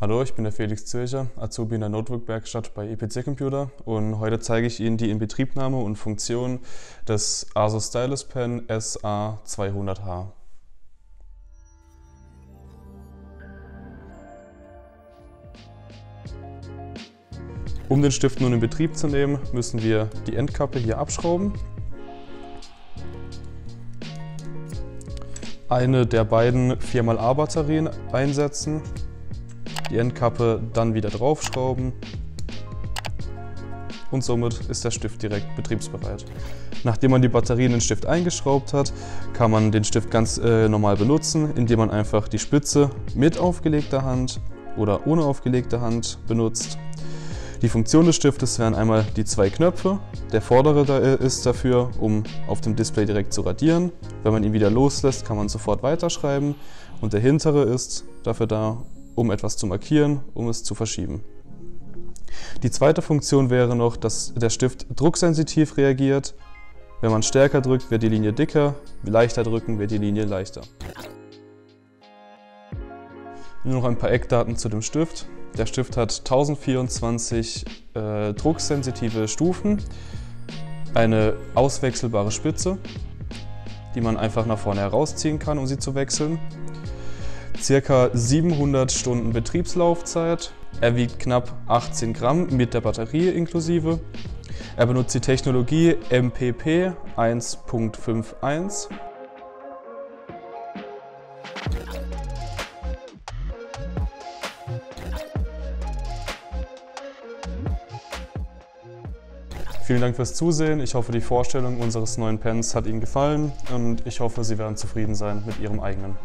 Hallo, ich bin der Felix Zürcher, Azubi in der Notebook-Werkstatt bei EPC Computer und heute zeige ich Ihnen die Inbetriebnahme und Funktion des Asus Stylus Pen SA200H. Um den Stift nun in Betrieb zu nehmen, müssen wir die Endkappe hier abschrauben. Eine der beiden 4xA Batterien einsetzen, die Endkappe dann wieder draufschrauben und somit ist der Stift direkt betriebsbereit. Nachdem man die Batterie in den Stift eingeschraubt hat, kann man den Stift ganz normal benutzen, indem man einfach die Spitze mit aufgelegter Hand oder ohne aufgelegte Hand benutzt. Die Funktion des Stiftes wären einmal die zwei Knöpfe. Der vordere da ist dafür, um auf dem Display direkt zu radieren. Wenn man ihn wieder loslässt, kann man sofort weiterschreiben. Und der hintere ist dafür da, um etwas zu markieren, um es zu verschieben. Die zweite Funktion wäre noch, dass der Stift drucksensitiv reagiert. Wenn man stärker drückt, wird die Linie dicker, leichter drücken, wird die Linie leichter. Nur noch ein paar Eckdaten zu dem Stift. Der Stift hat 1024 drucksensitive Stufen, eine auswechselbare Spitze, die man einfach nach vorne herausziehen kann, um sie zu wechseln. Circa 700 Stunden Betriebslaufzeit. Er wiegt knapp 18 Gramm mit der Batterie inklusive. Er benutzt die Technologie MPP 1.51. Vielen Dank fürs Zusehen. Ich hoffe, die Vorstellung unseres neuen Pens hat Ihnen gefallen und ich hoffe, Sie werden zufrieden sein mit Ihrem eigenen.